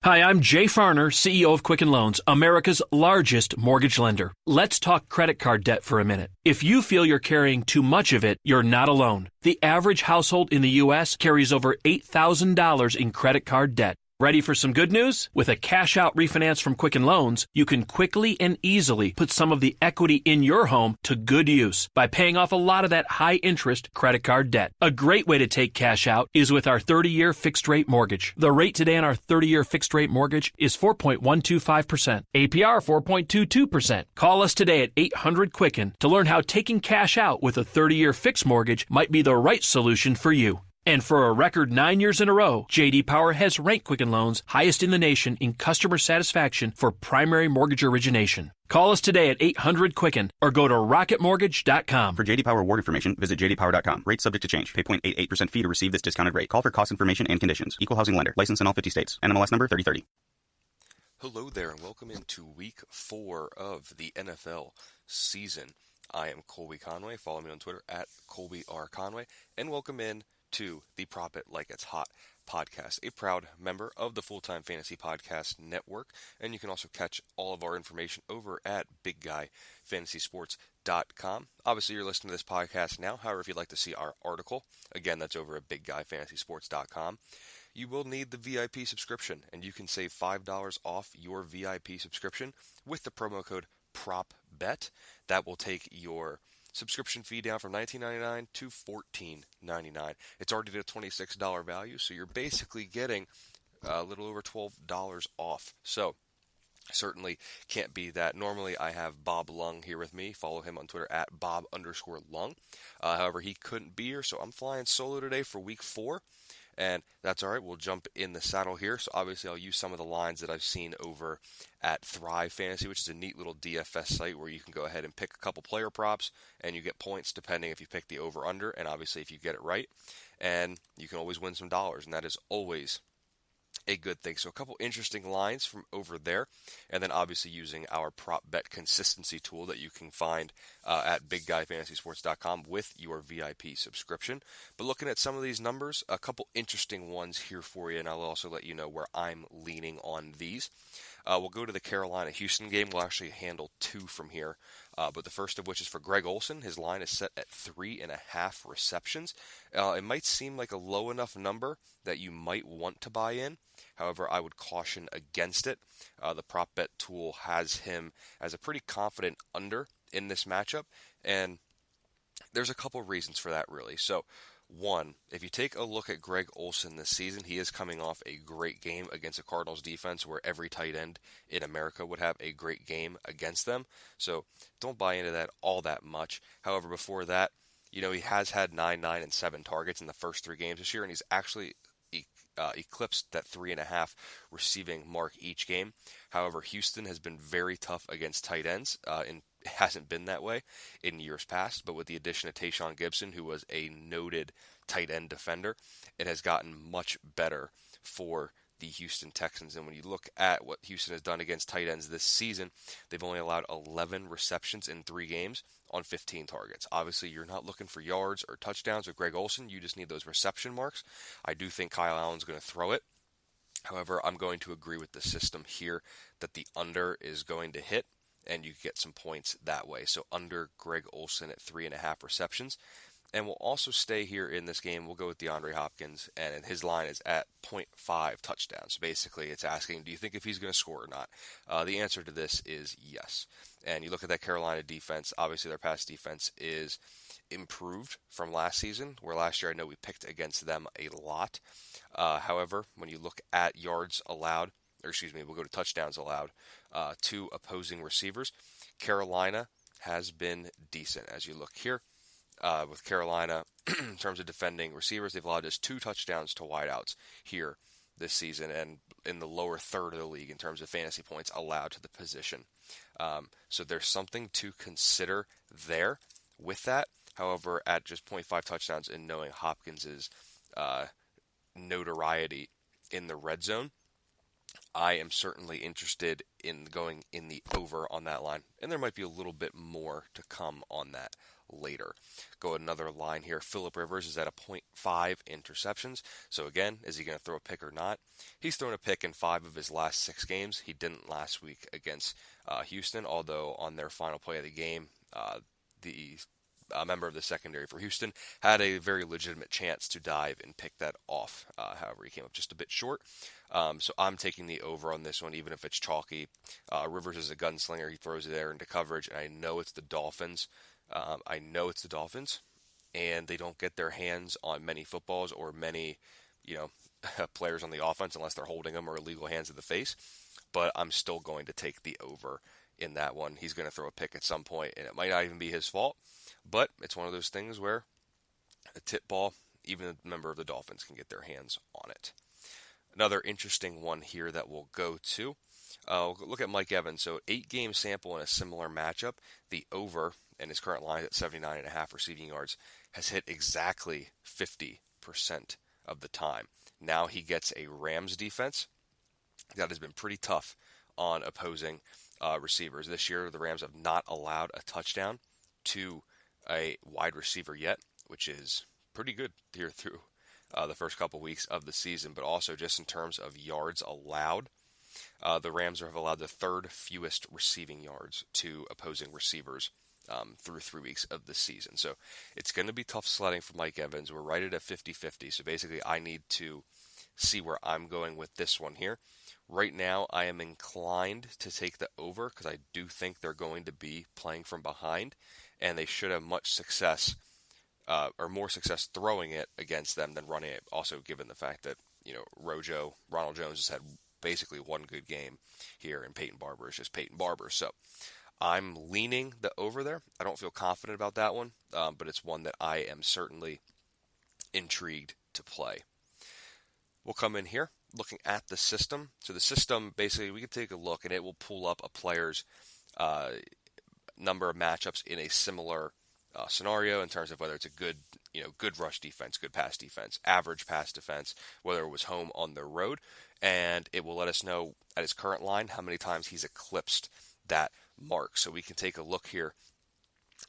Hi, I'm Jay Farner, CEO of Quicken Loans, America's largest mortgage lender. Let's talk credit card debt for a minute. If you feel you're carrying too much of it, you're not alone. The average household in the U.S. carries over $8,000 in credit card debt. Ready for some good news? With a cash-out refinance from Quicken Loans, you can quickly and easily put some of the equity in your home to good use by paying off a lot of that high-interest credit card debt. A great way to take cash out is with our 30-year fixed-rate mortgage. The rate today on our 30-year fixed-rate mortgage is 4.125%, APR 4.22%. Call us today at 800-QUICKEN to learn how taking cash out with a 30-year fixed mortgage might be the right solution for you. And for a record 9 years in a row, J.D. Power has ranked Quicken Loans highest in the nation in customer satisfaction for primary mortgage origination. Call us today at 800-QUICKEN or go to rocketmortgage.com. For J.D. Power award information, visit jdpower.com. Rates subject to change. Pay 0.88% fee to receive this discounted rate. Call for cost information and conditions. Equal housing lender. License in all 50 states. NMLS number 3030. Hello there, and welcome into Week 4 of the NFL season. I am Colby Conway. Follow me on Twitter at ColbyRConway, and welcome in to the Prop It Like It's Hot podcast, a proud member of the Full-Time Fantasy Podcast Network, and you can also catch all of our information over at BigGuyFantasySports.com. Obviously, you're listening to this podcast now. However, if you'd like to see our article, again, that's over at BigGuyFantasySports.com. You will need the VIP subscription, and you can save $5 off your VIP subscription with the promo code PROPBET. That will take your subscription fee down from $19.99 to $14.99. It's already at a $26 value, so you're basically getting a little over $12 off. So certainly can't be that. Normally I have Bob Lung here with me. Follow him on Twitter at Bob_Lung. However, he couldn't be here, so I'm flying solo today for Week 4. And that's all right. We'll jump in the saddle here. So obviously I'll use some of the lines that I've seen over at Thrive Fantasy, which is a neat little DFS site where you can go ahead and pick a couple player props and you get points depending if you pick the over-under and obviously if you get it right. And you can always win some dollars, and that is always a good thing. So a couple interesting lines from over there, and then obviously using our prop bet consistency tool that you can find at BigGuyFantasySports.com with your VIP subscription. But looking at some of these numbers, a couple interesting ones here for you, and I'll also let you know where I'm leaning on these. We'll go to the Carolina-Houston game. We'll actually handle 2 from here. But the first of which is for Greg Olson. His line is set at 3.5 receptions. It might seem like a low enough number that you might want to buy in. However, I would caution against it. The prop bet tool has him as a pretty confident under in this matchup. And there's a couple reasons for that, really. So, one, if you take a look at Greg Olson this season, he is coming off a great game against a Cardinals defense where every tight end in America would have a great game against them. So don't buy into that all that much. However, before that, he has had 9, 9, and 7 targets in the first 3 games this year, and he's actually eclipsed that 3.5 receiving mark each game. However, Houston has been very tough against tight ends, and it hasn't been that way in years past, but with the addition of Tayshaun Gibson, who was a noted tight end defender, it has gotten much better for the Houston Texans. And when you look at what Houston has done against tight ends this season, they've only allowed 11 receptions in 3 games on 15 targets. Obviously, you're not looking for yards or touchdowns with Greg Olson. You just need those reception marks. I do think Kyle Allen's going to throw it. However, I'm going to agree with the system here that the under is going to hit, and you get some points that way. So under Greg Olson at 3.5 receptions. And we'll also stay here in this game. We'll go with DeAndre Hopkins, and his line is at 0.5 touchdowns. So basically, it's asking, do you think if he's going to score or not? The answer to this is yes. And you look at that Carolina defense, obviously their pass defense is improved from last season, where last year I know we picked against them a lot. However, when you look at yards allowed, we'll go to touchdowns allowed to opposing receivers. Carolina has been decent. As you look here, with Carolina, in terms of defending receivers, they've allowed just 2 touchdowns to wideouts here this season, and in the lower third of the league in terms of fantasy points allowed to the position. So there's something to consider there with that. However, at just 0.5 touchdowns and knowing Hopkins' notoriety in the red zone, I am certainly interested in going in the over on that line, and there might be a little bit more to come on that later. Go another line here. Phillip Rivers is at a .5 interceptions. So again, is he going to throw a pick or not? He's thrown a pick in 5 of his last 6 games. He didn't last week against Houston, although on their final play of the game, the member of the secondary for Houston had a very legitimate chance to dive and pick that off. However, he came up just a bit short. So I'm taking the over on this one, even if it's chalky. Rivers is a gunslinger. He throws it there into coverage, and I know it's the Dolphins. And they don't get their hands on many footballs or many, players on the offense unless they're holding them or illegal hands to the face. But I'm still going to take the over in that one. He's going to throw a pick at some point, and it might not even be his fault. But it's one of those things where a tip ball, even a member of the Dolphins can get their hands on it. Another interesting one here that we'll go to. Look at Mike Evans. So 8-game sample in a similar matchup. The over, and his current line at 79.5 receiving yards, has hit exactly 50% of the time. Now he gets a Rams defense that has been pretty tough on opposing receivers. This year, the Rams have not allowed a touchdown to a wide receiver yet, which is pretty good here through the first couple weeks of the season, but also just in terms of yards allowed. The Rams have allowed the 3rd fewest receiving yards to opposing receivers through 3 weeks of the season. So it's going to be tough sledding for Mike Evans. We're right at a 50-50. So basically I need to see where I'm going with this one here. Right now I am inclined to take the over because I do think they're going to be playing from behind, and they should have much success or more success throwing it against them than running it. Also given the fact that, Ronald Jones has had basically one good game here, and Peyton Barber is just Peyton Barber. So I'm leaning the over there. I don't feel confident about that one, but it's one that I am certainly intrigued to play. We'll come in here looking at the system. So the system, basically, we can take a look, and it will pull up a player's number of matchups in a similar scenario in terms of whether it's a good rush defense, good pass defense, average pass defense, whether it was home on the road, and it will let us know at his current line how many times he's eclipsed that mark. So we can take a look here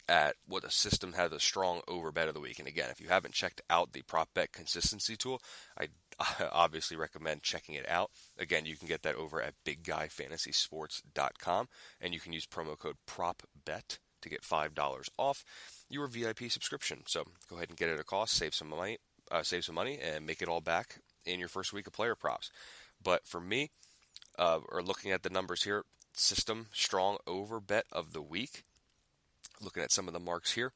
at what the system has a strong over bet of the week. And again, if you haven't checked out the prop bet consistency tool, I obviously recommend checking it out. Again, you can get that over at bigguyfantasysports.com, and you can use promo code PROPBET to get $5 off your VIP subscription. So go ahead and get it at a cost, save some money, and make it all back in your first week of player props. But for me, or looking at the numbers here, system strong over bet of the week. Looking at some of the marks here,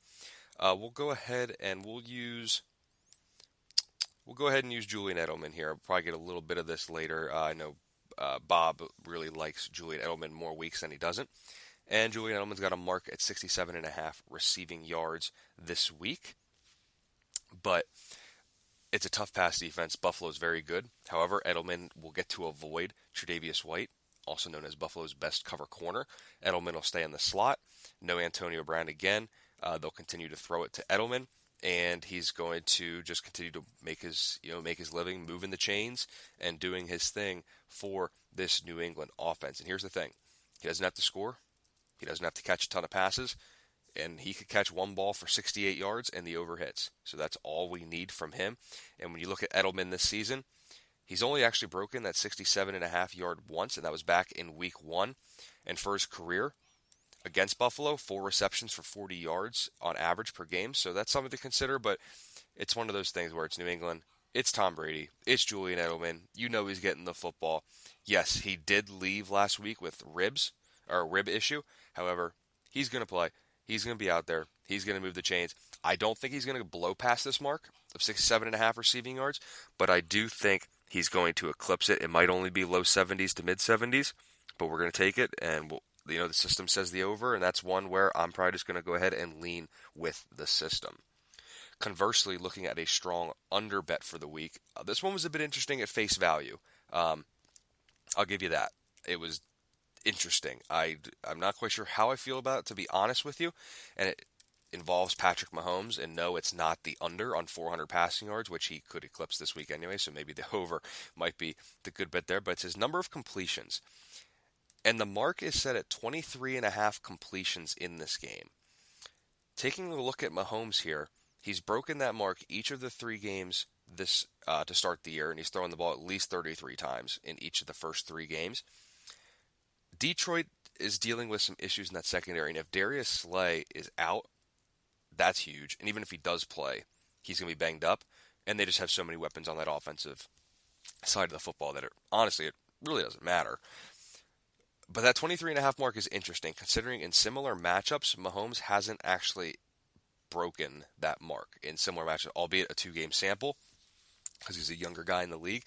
we'll go ahead and use Julian Edelman here. I'll probably get a little bit of this later. I know Bob really likes Julian Edelman more weeks than he doesn't. And Julian Edelman's got a mark at 67.5 receiving yards this week. But it's a tough pass defense. Buffalo's very good. However, Edelman will get to avoid Tre'Davious White, also known as Buffalo's best cover corner. Edelman will stay in the slot. No Antonio Brown again. They'll continue to throw it to Edelman, and he's going to just continue to make his living, moving the chains and doing his thing for this New England offense. And here's the thing: he doesn't have to score. He doesn't have to catch a ton of passes, and he could catch one ball for 68 yards and the over hits. So that's all we need from him. And when you look at Edelman this season, he's only actually broken that 67.5 yard once, and that was back in week 1. And for his career against Buffalo, 4 receptions for 40 yards on average per game. So that's something to consider, but it's one of those things where it's New England, it's Tom Brady, it's Julian Edelman. You know he's getting the football. Yes, he did leave last week with a rib issue. However, he's going to play. He's going to be out there. He's going to move the chains. I don't think he's going to blow past this mark of 67.5 receiving yards, but I do think he's going to eclipse it. It might only be low 70s to mid 70s, but we're going to take it, and the system says the over, and that's one where I'm probably just going to go ahead and lean with the system. Conversely, looking at a strong under bet for the week, this one was a bit interesting at face value. I'll give you that. It was interesting. I'm not quite sure how I feel about it, to be honest with you, and involves Patrick Mahomes, and no, it's not the under on 400 passing yards, which he could eclipse this week anyway, so maybe the over might be the good bet there, but it's his number of completions. And the mark is set at 23.5 completions in this game. Taking a look at Mahomes here, he's broken that mark each of the 3 games this to start the year, and he's throwing the ball at least 33 times in each of the first 3 games. Detroit is dealing with some issues in that secondary, and if Darius Slay is out, that's huge. And even if he does play, he's going to be banged up, and they just have so many weapons on that offensive side of the football that honestly, it really doesn't matter. But that 23.5 mark is interesting, considering in similar matchups, Mahomes hasn't actually broken that mark in similar matchups, albeit a 2-game sample, because he's a younger guy in the league.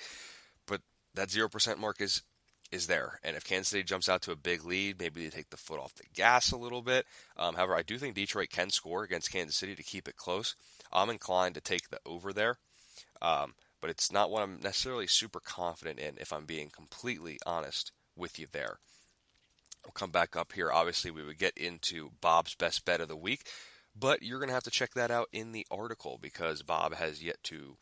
But that 0% mark is there. And if Kansas City jumps out to a big lead, maybe they take the foot off the gas a little bit. However, I do think Detroit can score against Kansas City to keep it close. I'm inclined to take the over there. But it's not what I'm necessarily super confident in, if I'm being completely honest with you there. We'll come back up here. Obviously, we would get into Bob's best bet of the week, but you're going to have to check that out in the article because Bob has yet to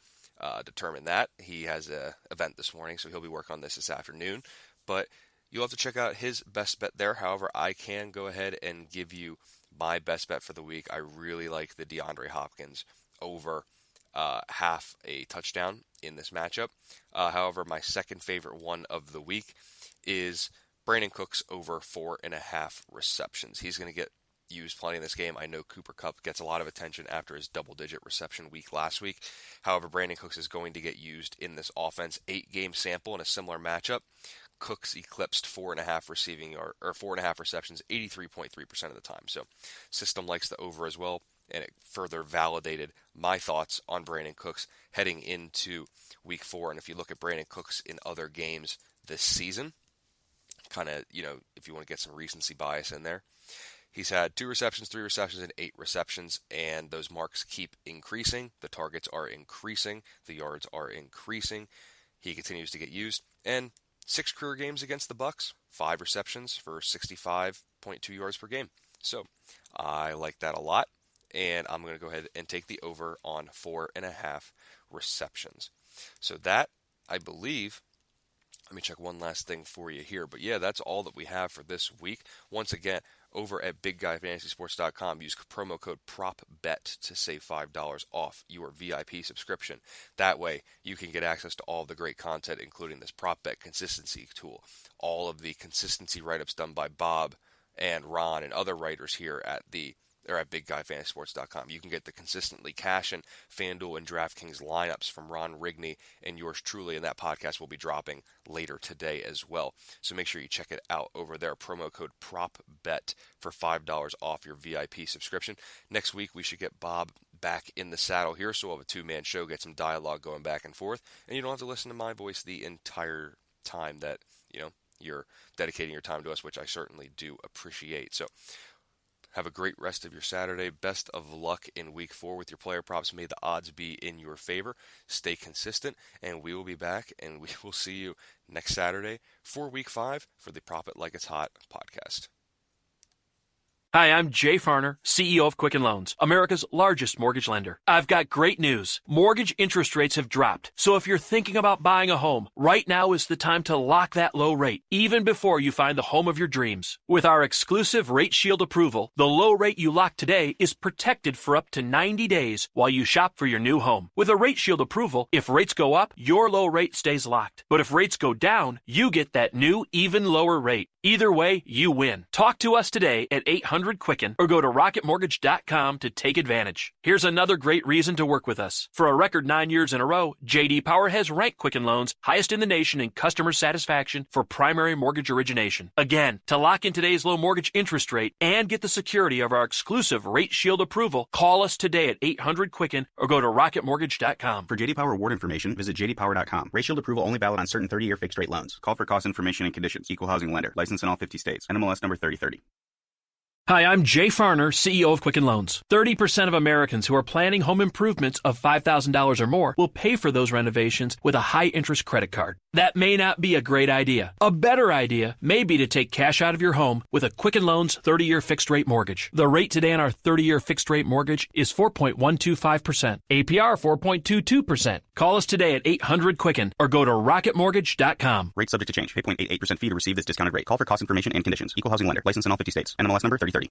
determine that. He has an event this morning, so he'll be working on this afternoon. But you'll have to check out his best bet there. However, I can go ahead and give you my best bet for the week. I really like the DeAndre Hopkins over half a touchdown in this matchup. However, my second favorite one of the week is Brandon Cooks over 4.5 receptions. He's going to get used plenty in this game. I know Cooper Kupp gets a lot of attention after his double-digit reception week last week. However, Brandon Cooks is going to get used in this offense. 8-game sample in a similar matchup. Cooks eclipsed 4.5 receiving or 4.5 receptions 83.3% of the time. So system likes the over as well, and it further validated my thoughts on Brandon Cooks heading into week 4. And if you look at Brandon Cooks in other games this season, kind of, if you want to get some recency bias in there, he's had 2 receptions, 3 receptions, and 8 receptions, and those marks keep increasing. The targets are increasing. The yards are increasing. He continues to get used. And 6 career games against the Bucs, 5 receptions for 65.2 yards per game. So I like that a lot, and I'm going to go ahead and take the over on 4.5 receptions. So that, I believe, let me check one last thing for you here. But yeah, that's all that we have for this week. Once again, over at BigGuyFantasySports.com, use promo code PROPBET to save $5 off your VIP subscription. That way, you can get access to all of the great content, including this prop bet consistency tool, all of the consistency write-ups done by Bob and Ron and other writers here at BigGuyFantasySports.com. You can get the consistently cashing FanDuel and DraftKings lineups from Ron Rigney and yours truly, and that podcast will be dropping later today as well. So make sure you check it out over there. Promo code PROPBET for $5 off your VIP subscription. Next week, we should get Bob back in the saddle here, so we'll have a 2-man show, get some dialogue going back and forth, and you don't have to listen to my voice the entire time that, you're dedicating your time to us, which I certainly do appreciate. So have a great rest of your Saturday. Best of luck in week 4 with your player props. May the odds be in your favor. Stay consistent, and we will be back, and we will see you next Saturday for week 5 for the Prop It Like It's Hot podcast. Hi, I'm Jay Farner, CEO of Quicken Loans, America's largest mortgage lender. I've got great news. Mortgage interest rates have dropped. So if you're thinking about buying a home, right now is the time to lock that low rate, even before you find the home of your dreams. With our exclusive Rate Shield approval, the low rate you lock today is protected for up to 90 days while you shop for your new home. With a Rate Shield approval, if rates go up, your low rate stays locked. But if rates go down, you get that new, even lower rate. Either way, you win. Talk to us today at 800-QUICKEN or go to rocketmortgage.com to take advantage. Here's another great reason to work with us. For a record 9 years in a row, J.D. Power has ranked Quicken Loans highest in the nation in customer satisfaction for primary mortgage origination. Again, to lock in today's low mortgage interest rate and get the security of our exclusive Rate Shield approval, call us today at 800-QUICKEN or go to rocketmortgage.com. For J.D. Power award information, visit jdpower.com. Rate Shield approval only valid on certain 30-year fixed-rate loans. Call for cost information and conditions. Equal housing lender. License in all 50 states. NMLS number 3030. Hi, I'm Jay Farner, CEO of Quicken Loans. 30% of Americans who are planning home improvements of $5,000 or more will pay for those renovations with a high-interest credit card. That may not be a great idea. A better idea may be to take cash out of your home with a Quicken Loans 30-year fixed-rate mortgage. The rate today on our 30-year fixed-rate mortgage is 4.125%. APR 4.22%. Call us today at 800-QUICKEN or go to rocketmortgage.com. Rate subject to change. Pay 0.88% fee to receive this discounted rate. Call for cost information and conditions. Equal housing lender. License in all 50 states. NMLS number 3030.